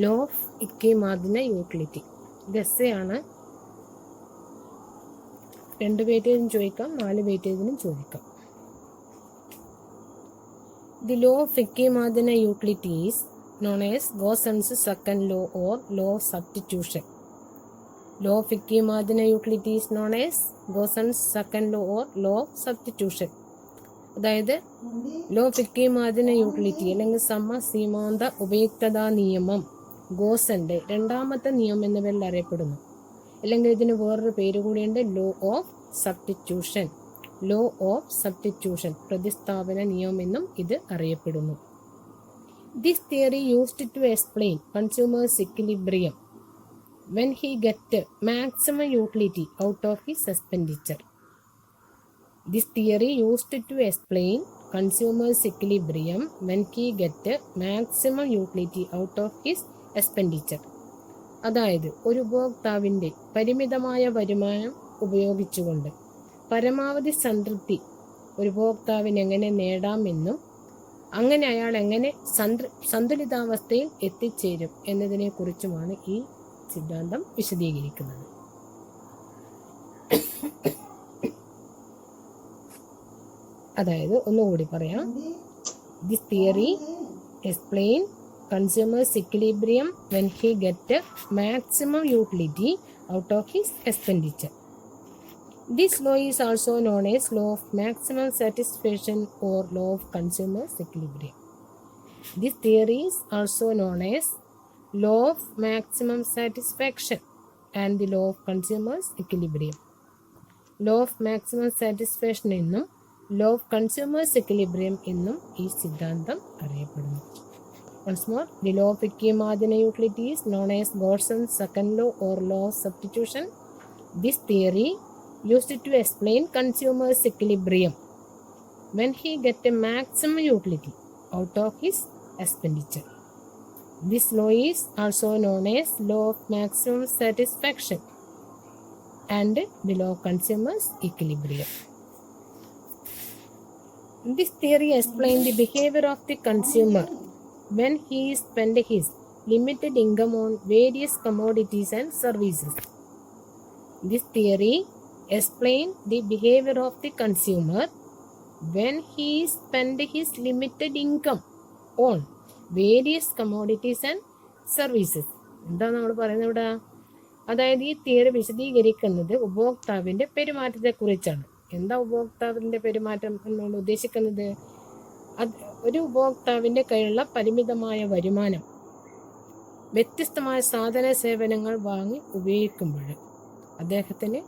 Law of equimarginal utility. ഇത് S ആണ്. 2 വെയിറ്റേജിനും ചോദിക്കാം, 4 വെയിറ്റേജിനും ചോദിക്കാം. The law of Ikimadina utility is known as Gauss's second law or law of substitution. Law of Ikimadina utility is known as Gauss's second law or law of substitution. അതായത് law of equimarginal utility അല്ലെങ്കിൽ സമസീമാന്ത ഉപയുക്തതാ നിയമം ഗോസന്റെ രണ്ടാമത്തെ നിയമം എന്ന പേരിൽ അറിയപ്പെടുന്നു. അല്ലെങ്കിൽ ഇതിന് വേറൊരു പേര് കൂടിയുണ്ട്, law of substitution. Law of substitution, പ്രതിസ്ഥാപന നിയമം എന്നും ഇത് അറിയപ്പെടുന്നു. This theory used to explain consumer's equilibrium when he get maximum utility out of his expenditure. This theory used to explain consumer's equilibrium when he get maximum utility out of his expenditure. അതായത് ഒരു ഉപഭോക്താവിൻ്റെ പരിമിതമായ വരുമാനം ഉപയോഗിച്ചുകൊണ്ട് പരമാവധി സംതൃപ്തി ഒരു ഉപഭോക്താവിന് എങ്ങനെ നേടാമെന്നും അങ്ങനെ അയാൾ എങ്ങനെ സന്തുലിതാവസ്ഥയിൽ എത്തിച്ചേരും എന്നതിനെക്കുറിച്ചുമാണ് ഈ സിദ്ധാന്തം വിശദീകരിക്കുന്നത്. അതായത് ഒന്നുകൂടി പറയാം. This theory explain consumer's equilibrium when he get maximum utility out of his expenditure. This law is also known as law of maximum satisfaction or law of consumer's equilibrium. This theory is also known as law of maximum satisfaction and the law of consumer's equilibrium. Law of maximum satisfaction എന്നും law of consumer's equilibrium എന്നും ഈ സിദ്ധാന്തം അറിയപ്പെടുന്നു. Once more, the law of Ikimadina utility is known as Gauss's second law or law of substitution. This theory used to explain consumer's equilibrium when he get a maximum utility out of his expenditure. This law is also known as law of maximum satisfaction and the law of consumer's equilibrium. This theory explains the behavior of the consumer when he spend his limited income on various commodities and services. This theory explain the behavior of the consumer when he spend his limited income on various commodities and services. എന്താ നമ്മൾ പറയുന്നത് ഇവിടെ? അതായത് ഈ theory വിശദീകരിക്കുന്നത് ഉപഭോക്താവിൻ്റെ പെരുമാറ്റത്തെക്കുറിച്ചാണ്. എന്താ ഉപഭോക്താവിൻ്റെ പെരുമാറ്റം എന്നാണ് ഉദ്ദേശിക്കുന്നത്? ഒരു ഉപഭോക്താവിൻ്റെ കയ്യിലുള്ള പരിമിതമായ വരുമാനം വ്യത്യസ്തമായ സാധന സേവനങ്ങൾ വാങ്ങി ഉപയോഗിക്കുമ്പോൾ അദ്ദേഹത്തിന്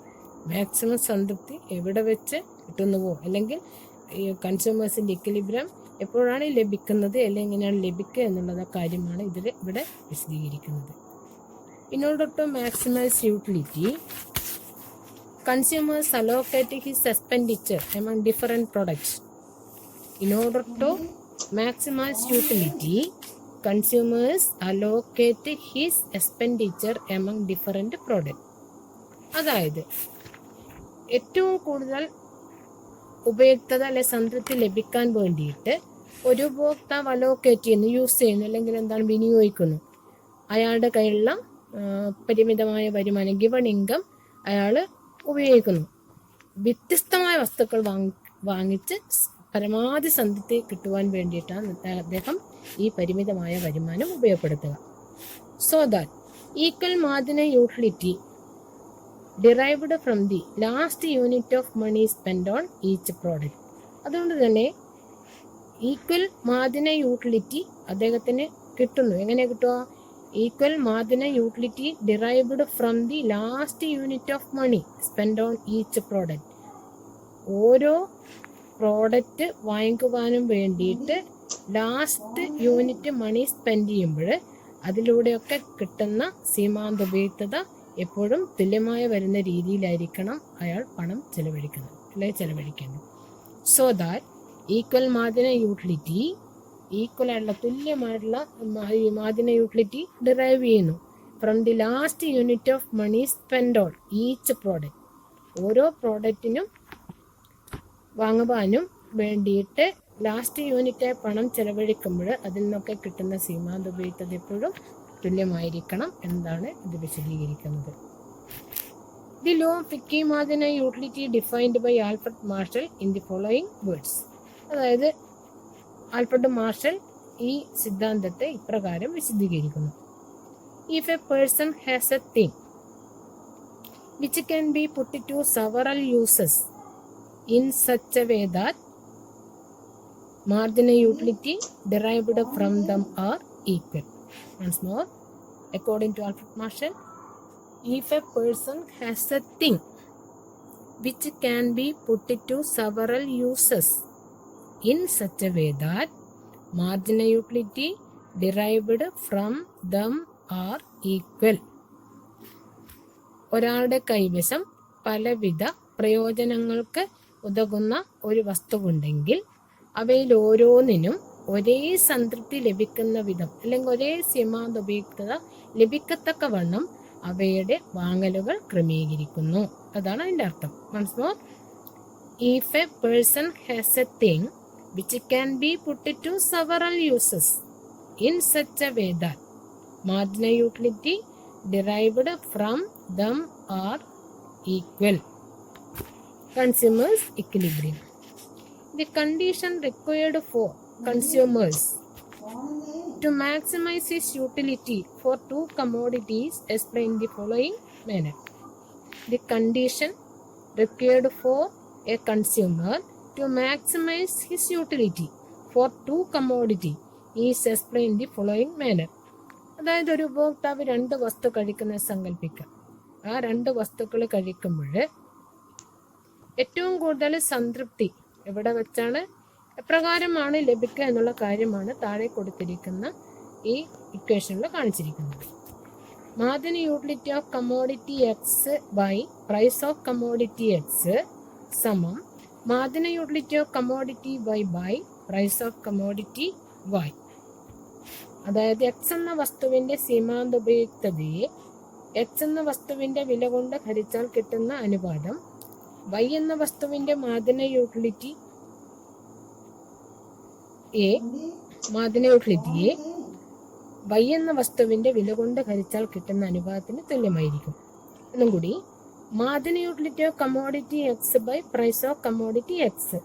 മാക്സിമം സംതൃപ്തി എവിടെ വെച്ച് കിട്ടുന്നുവോ, അല്ലെങ്കിൽ ഈ കൺസ്യൂമേഴ്സിൻ്റെ ഇക്വിലിബ്രിയം എപ്പോഴാണ് ലഭിക്കുന്നത് അല്ലെങ്കിൽ എങ്ങനെയാണ് ലഭിക്കുക എന്നുള്ള കാര്യമാണ് ഇവിടെ വിശദീകരിക്കുന്നത്. In order to maximize utility, consumers allocate his expenditure among different products. In order to maximize utility, consumers allocate his expenditure among different products. അതായത് ഏറ്റവും കൂടുതൽ ഉപയുക്തത അല്ലെ സംതൃപ്തി ലഭിക്കാൻ വേണ്ടിയിട്ട് ഒരു ഉപഭോക്താവ് അലോക്കേറ്റ് ചെയ്യുന്നു, യൂസ് ചെയ്യുന്നു, അല്ലെങ്കിൽ എന്താണ് വിനിയോഗിക്കുന്നു. അയാളുടെ കയ്യിലുള്ള പരിമിതമായ വരുമാനം, ഗിവൺ ഇൻകം അയാൾ ഉപയോഗിക്കുന്നു. വ്യത്യസ്തമായ വസ്തുക്കൾ വാങ്ങിച്ച് പരമാവധി സംതൃപ്തി കിട്ടുവാൻ വേണ്ടിയിട്ടാണ് അദ്ദേഹം ഈ പരിമിതമായ വരുമാനം ഉപയോഗപ്പെടുത്തുക. So that equal marginal utility derived from the last unit of money spent on each product. അതുകൊണ്ട് തന്നെ ഈക്വൽ മാർജിന യൂട്ടിലിറ്റി അദ്ദേഹത്തിന് കിട്ടുന്നു. എങ്ങനെ കിട്ടുക? Equal marginal utility derived from the last unit of money spend on each product. ഓരോ product വാങ്ങിക്കുവാനും വേണ്ടിയിട്ട് last unit മണി spend ചെയ്യുമ്പോൾ അതിലൂടെയൊക്കെ കിട്ടുന്ന സീമാന്ത ഉപയുക്തത എപ്പോഴും തുല്യമായി വരുന്ന രീതിയിലായിരിക്കണം അയാൾ പണം ചെലവഴിക്കുന്നത്. So that equal marginal utility, equal ആയിട്ടുള്ള തുല്യമായിട്ടുള്ള മാർജിന യൂട്ടിലിറ്റി ഡിറൈവ് ചെയ്യുന്നു from the last unit of money spend on each product. ഓരോ പ്രോഡക്റ്റിനും വാങ്ങുവാനും വേണ്ടിയിട്ട് ലാസ്റ്റ് യൂണിറ്റ് പണം ചെലവഴിക്കുമ്പോൾ അതിൽ നിന്നൊക്കെ കിട്ടുന്ന സീമാന്ത ഉപയുക്തത എപ്പോഴും തുല്യമായിരിക്കണം എന്നാണ് ഇത് വിശദീകരിക്കുന്നത്. The law of equimarginal utility defined by Alfred Marshall in the following words. അതായത് ആൽഫ്രഡ് മാർഷൽ ഈ സിദ്ധാന്തത്തെ ഇപ്രകാരം വിശദീകരിക്കുന്നു. If a person has a thing which can be put to several uses in such a way that marginal utility derived from them are equal. Once more, according to Alfred Marshall, if a person has a thing which can be put to several uses in such a way that marginal utility derived from them are equal. ഒരാളുടെ കൈവശം പലവിധ പ്രയോജനങ്ങൾക്ക് ഉതകുന്ന ഒരു വസ്തുവുണ്ടെങ്കിൽ അവയിൽ ഓരോന്നിനും ഒരേ സംതൃപ്തി ലഭിക്കുന്ന വിധം അല്ലെങ്കിൽ ഒരേ സീമാന്തോപയുക്തത ലഭിക്കത്തക്കവണ്ണം അവയുടെ വാങ്ങലുകൾ ക്രമീകരിക്കുന്നു. അതാണ് അതിൻ്റെ അർത്ഥം. Once more, if a person has a thing which can be put to several uses in such a way that marginal utility derived from them are equal. Consumer's equilibrium. The condition required for consumers to maximize its utility for two commodities explained in the following manner. The condition required for a consumer to maximize his utility for two commodity is explained in the following manner. അതായത് ഒരു ഉപഭോക്താവ് രണ്ട് വസ്തു കഴിക്കുന്നത് സങ്കല്പിക്കുക. ആ രണ്ട് വസ്തുക്കൾ കഴിക്കുമ്പോൾ ഏറ്റവും കൂടുതൽ സംതൃപ്തി എവിടെ വെച്ചാണ്, എപ്രകാരമാണ് ലഭിക്കുക എന്നുള്ള കാര്യമാണ് താഴെ കൊടുത്തിരിക്കുന്ന ഈ ഇക്വേഷനിൽ കാണിച്ചിരിക്കുന്നത്. Marginal utility of commodity X by price of commodity X സമം marginal utility of commodity Y by price of commodity Y. അതായത് എക്സ് എന്ന വസ്തുവിന്റെ സീമാന്തോപയുക്തതയെ എക്സ് എന്ന വസ്തുവിന്റെ വില കൊണ്ട് ഹരിച്ചാൽ കിട്ടുന്ന അനുപാതം y എന്ന വസ്തുവിന്റെ മാർജിനൽ യൂട്ടിലിറ്റിയെ y എന്ന വസ്തുവിന്റെ വില കൊണ്ട് ഹരിച്ചാൽ കിട്ടുന്ന അനുപാതത്തിന് തുല്യമായിരിക്കും. എന്നും കൂടി, marginal utility of commodity X by price of commodity X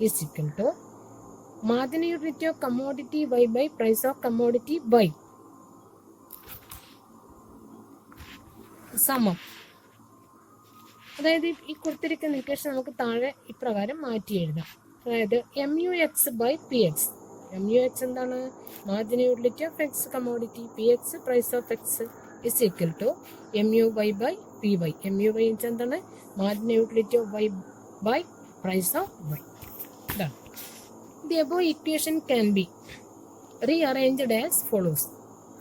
is equal to marginal utility of commodity Y by price of commodity Y സമം. അതായത് ഈ കൊടുത്തിരിക്കുന്ന ഇക്വേഷൻ നമുക്ക് താഴെ ഇപ്രകാരം മാറ്റി എഴുതാം. അതായത് M U X by P X. M U X എന്താണ്? Marginal utility of X commodity, P X price of X is equal to M U Y by P Y. M U Y വെച്ചാൽ എന്താണ്? Marginal utility of Y by price of Y. ഇതാണ്. The above equation can be rearranged as follows.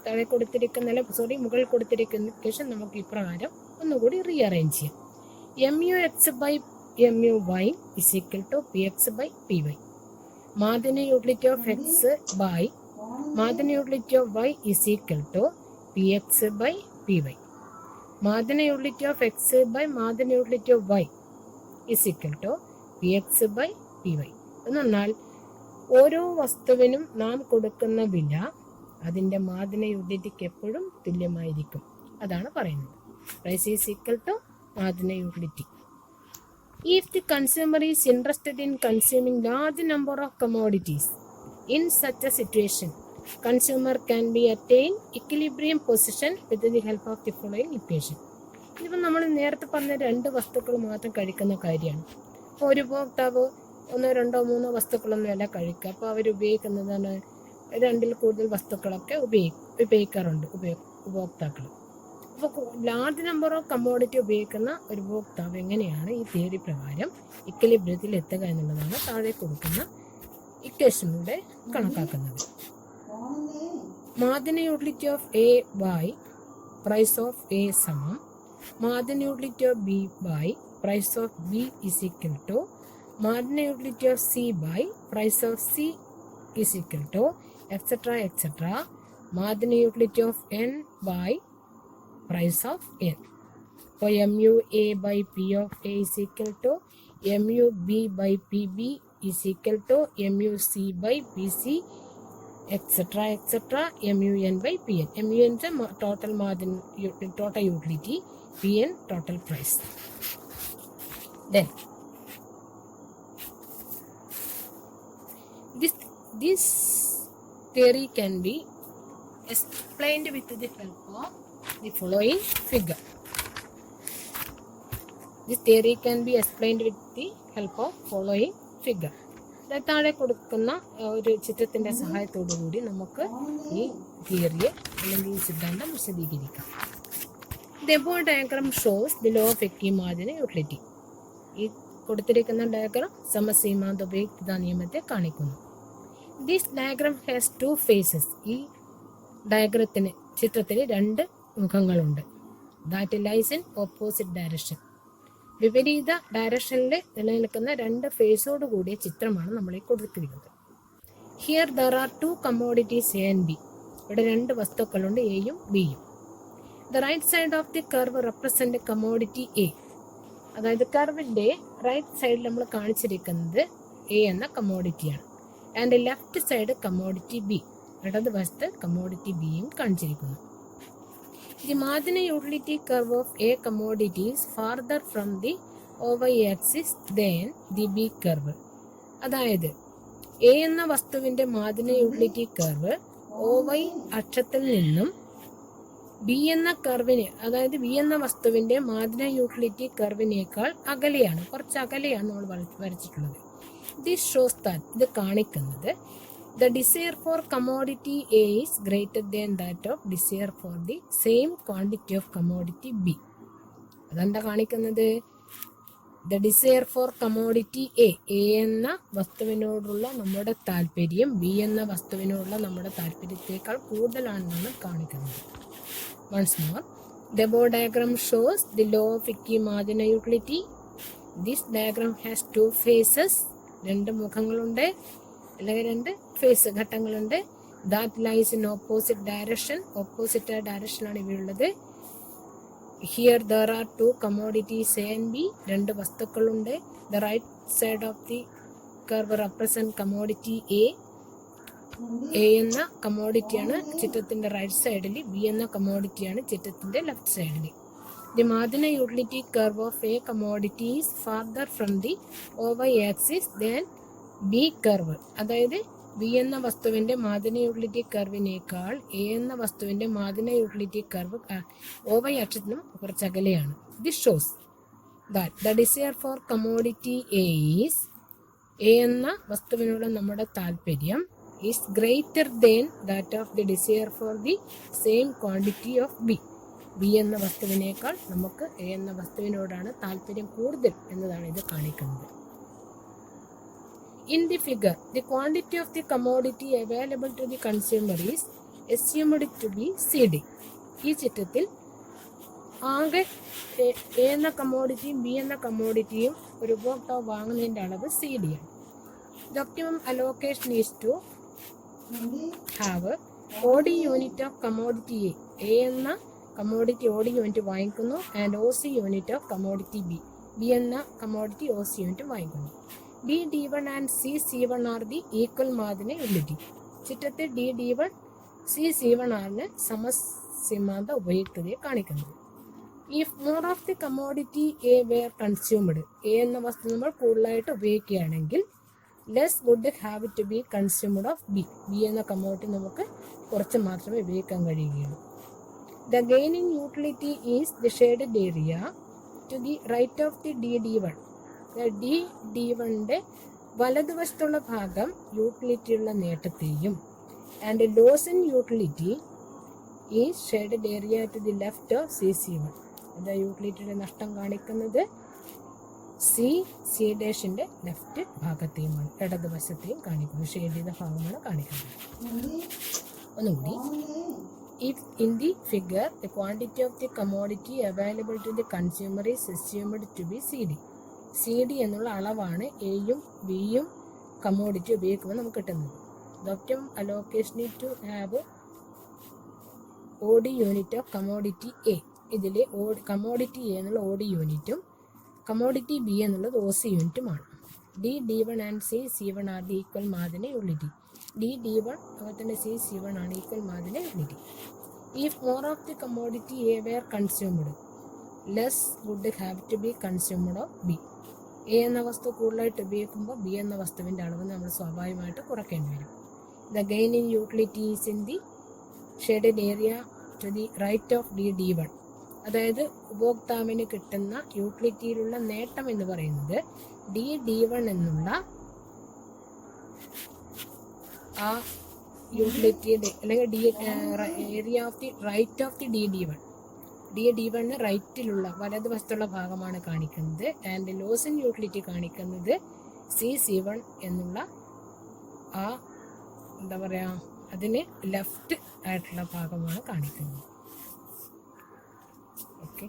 താഴെ കൊടുത്തിരിക്കുന്ന മുകളിൽ കൊടുത്തിരിക്കുന്ന equation നമുക്ക് ഇപ്രകാരം ഒന്നുകൂടി റീഅറേഞ്ച് ചെയ്യാം. mu x by mu y is equal to px by py. Marginal utility of x by marginal utility of y is equal to px by py. Marginal utility of x by marginal utility of y is equal to px by py. എന്നാൽ ഓരോ വസ്തുവിനും നാം കൊടുക്കുന്ന വില അതിൻ്റെ marginal യൂട്ടിലിറ്റിക്ക് എപ്പോഴും തുല്യമായിരിക്കും. അതാണ് പറയുന്നത്. Price is equal to marginal utility. If the consumer is interested in consuming large number of commodities, in such a situation, consumer can be attain equilibrium position with the help of the following equation. ഇതിപ്പോൾ നമ്മൾ നേരത്തെ പറഞ്ഞ രണ്ട് വസ്തുക്കൾ മാത്രം കഴിക്കുന്ന കാര്യമാണ്. അപ്പോൾ ഒരു ഉപഭോക്താവ് 1, 2, 3 വസ്തുക്കളൊന്നും അല്ല കഴിക്കുക. അപ്പോൾ അവർ ഉപയോഗിക്കുന്നതാണ് രണ്ടിൽ കൂടുതൽ വസ്തുക്കളൊക്കെ ഉപയോഗിക്കാറുണ്ട് ഉപഭോക്താക്കൾ. അപ്പോൾ ലാർജ് നമ്പർ ഓഫ് കമ്മോഡിറ്റി ഉപയോഗിക്കുന്ന ഒരു ഉപഭോക്താവ് എങ്ങനെയാണ് ഈ തിയറി പ്രകാരം ഇക്വിലിബ്രിയത്തിൽ എത്തുക എന്നുള്ളതാണ് താഴെ കൊടുക്കുന്ന ഇക്വേഷനിലൂടെ കണക്കാക്കുന്നത്. Marginal utility of A by price of A സമം marginal utility of B by price of B is equal to marginal utility of C by price of C is equal to etcetera etcetera marginal utility of N by price of n. So mu a by p of a is equal to mu b by pb is equal to mu c by pc etc. etc. MUN by PN. MUN is total margin, total utility, PN total price. Then this theory can be explained with the help of the following figure. This theory can be explained with the help of following figure. താഴെ കൊടുക്കുന്ന ഒരു ചിത്രത്തിൻ്റെ സഹായത്തോടു കൂടി നമുക്ക് ഈ തിയറിയെ അല്ലെങ്കിൽ ഈ സിദ്ധാന്തം വിശദീകരിക്കാം. The above diagram shows the law of equimarginal utility. ഈ കൊടുത്തിരിക്കുന്ന ഡയഗ്രാം സമസീമാന്ത ഉപയുക്തത നിയമത്തെ കാണിക്കുന്നു. This diagram has two faces. ഈ ഡയഗ്രത്തിന് ചിത്രത്തിന് രണ്ട് മുഖങ്ങളുണ്ട്. That lies in opposite direction. വിപരീത ഡയറക്ഷനിൽ നിലനിൽക്കുന്ന രണ്ട് ഫേസോട് കൂടിയ ചിത്രമാണ് നമ്മളെ കൊടുത്തിരിക്കുന്നത്. Here there are two commodities A and B. ഇവിടെ രണ്ട് വസ്തുക്കളുണ്ട്, എയും ബിയും. The right side of the curve represent commodity A. അതായത് കർവിൻ്റെ റൈറ്റ് സൈഡിൽ നമ്മൾ കാണിച്ചിരിക്കുന്നത് എ എന്ന കമ്മോഡിറ്റിയാണ്. And left side commodity B. ഇടതുവശത്ത് കമ്മോഡിറ്റി ബിയും കാണിച്ചിരിക്കുന്നു. The marginal utility curve of A commodity is farther from the y-axis than the B curve. അതായത് എ എന്ന വസ്തുവിൻ്റെ മാർജിനൽ യൂട്ടിലിറ്റി കർവ് OY അക്ഷത്തിൽ നിന്നും ബി എന്ന കർവിന്, അതായത് ബി എന്ന വസ്തുവിൻ്റെ മാർജിനൽ യൂട്ടിലിറ്റി കർവിനേക്കാൾ അകലെയാണ്, കുറച്ച് അകലെയാണ് നമ്മൾ വരച്ചിട്ടുള്ളത്. ദിസ് ഷോസ് ദാറ്റ്, ഇത് കാണിക്കുന്നത് the desire for commodity A is greater than that of desire for the same quantity of commodity B. അതെന്താ കാണിക്കുന്നത്? The desire for commodity A, A എന്ന വസ്തുവിനോടുള്ള നമ്മുടെ താല്പര്യം B എന്ന വസ്തുവിനോടുള്ള നമ്മുടെ താല്പര്യത്തേക്കാൾ കൂടുതലാണെന്നാണ് കാണിക്കുന്നത്. Once more, the above diagram shows the law of equimarginal utility. This diagram has two faces. രണ്ട് മുഖങ്ങളുണ്ട്, അല്ലെങ്കിൽ രണ്ട് ഫേസ് ഘട്ടങ്ങളുണ്ട്. That lies in opposite direction. Opposite ഡയറക്ഷനാണ് ഇവയുള്ളത്. Here there are two commodities A and B. രണ്ട് വസ്തുക്കളുണ്ട്. The right side of the curve represent commodity A. A എന്ന കമ്മോഡിറ്റിയാണ് ചിത്രത്തിൻ്റെ റൈറ്റ് സൈഡിൽ, ബി എന്ന കമ്മോഡിറ്റിയാണ് ചിത്രത്തിൻ്റെ ലെഫ്റ്റ് സൈഡിൽ. The marginal utility curve of A commodity is farther from the y-axis than B curve. അതായത് ബി എന്ന വസ്തുവിൻ്റെ മാർജിനൽ യൂട്ടിലിറ്റി കർവിനേക്കാൾ എ എന്ന വസ്തുവിൻ്റെ മാർജിനൽ യൂട്ടിലിറ്റി കർവ് OY അക്ഷത്തിനും കുറച്ച് അകലെയാണ്. This shows that the desire for commodity A is, A എന്ന വസ്തുവിനുള്ള നമ്മുടെ താല്പര്യം is greater than that of the desire for the same quantity of B. B എന്ന വസ്തുവിനേക്കാൾ നമുക്ക് എ എന്ന വസ്തുവിനോടാണ് താല്പര്യം കൂടുതൽ എന്നതാണ് ഇത് കാണിക്കുന്നത്. In the figure, the quantity of the commodity available to the consumer is assumed to be CD. ഈ ചിത്രത്തിൽ ആകെ എ എന്ന കമ്മോഡിറ്റിയും ബി എന്ന കമ്മോഡിറ്റിയും ഒരു ഉപഭോക്താവ് വാങ്ങുന്നതിൻ്റെ അളവ് CD ആണ്. The optimum allocation is to have OD unit of commodity A. A എന്ന കമ്മോഡിറ്റി OD യൂണിറ്റ് വാങ്ങിക്കുന്നു, and OC unit of commodity B. B എന്ന കമ്മോഡിറ്റി OC യൂണിറ്റ് വാങ്ങിക്കുന്നു. D D1 and C C1 are the equal marginal utility. ചിത്രത്തിൽ D D1 C C1 ആണ് സമസീമാന്ത ഉപയുക്തതയെ കാണിക്കുന്നത്. If more of the commodity A were consumed, A എന്ന വസ്തു നമ്മൾ കൂടുതലായിട്ട് ഉപയോഗിക്കുകയാണെങ്കിൽ less would have to be consumed of B. B എന്ന commodity നമുക്ക് കുറച്ച് മാത്രമേ ഉപയോഗിക്കാൻ കഴിയുകയുള്ളൂ. The gaining utility is the shaded area to the right of the D D1. D D1ൻ്റെ വലതുവശത്തുള്ള ഭാഗം യൂട്ടിലിറ്റിയുള്ള നേട്ടത്തെയും, ആൻഡ് ലോസ് ഇൻ യൂട്ടിലിറ്റി ഈ shaded area to the left of CC1. അത് യൂട്ടിലിറ്റിയുടെ നഷ്ടം കാണിക്കുന്നത് C ഡാഷിൻ്റെ ലെഫ്റ്റ് ഭാഗത്തെയുമാണ്, ഇടതുവശത്തെയും കാണിക്കുന്നത്. ഷെയ്ഡ് ചെയ്ത ഭാഗമാണ് കാണിക്കുന്നത്. ഒന്നുകൂടി, if in the figure the quantity of the commodity available to the consumer is assumed to be CD. CD എന്നുള്ള അളവാണ് എയും ബിയും കമ്മോഡിറ്റി ഉപയോഗിക്കുമ്പോൾ നമുക്ക് കിട്ടുന്നത്. The optimum allocation is to have OD unit of commodity A. ഇതിൽ commodity A എന്നുള്ള OD യൂണിറ്റും കമ്മോഡിറ്റി ബി എന്നുള്ളത് OC യൂണിറ്റുമാണ്. D D1 and C C1 are the equal മാതിന് യൂണിറ്റി. D D1 അതുപോലെ തന്നെ C C1 ആണ് ഈക്വൽ മാതിന് unity. If more of the commodity A were consumed, less would have to be consumed of B. A എന്ന വസ്തു കൂടുതലായിട്ട് ഉപയോഗിക്കുമ്പോൾ B എന്ന വസ്തുവിൻ്റെ അളവ് നമ്മൾ സ്വാഭാവികമായിട്ട് കുറയ്ക്കേണ്ടി വരും. The gain in utility is in the shaded area to the right of D D1. അതായത് ഉപഭോക്താവിന് കിട്ടുന്ന യൂട്ടിലിറ്റിയിലുള്ള നേട്ടം എന്ന് പറയുന്നത് ഡി D1 എന്നുള്ള ആ യൂട്ടിലിറ്റിയുടെ അല്ലെങ്കിൽ area of the right of the D D1 റൈറ്റിലുള്ള വലതുവശത്തുള്ള ഭാഗമാണ് കാണിക്കുന്നത്. ആൻഡ് ലോസ് ഇൻ യൂട്ടിലിറ്റി കാണിക്കുന്നത് C1 എന്നുള്ള ആ എന്താ പറയുക അതിന് ലെഫ്റ്റ് ആയിട്ടുള്ള ഭാഗമാണ് കാണിക്കുന്നത്. ഓക്കെ.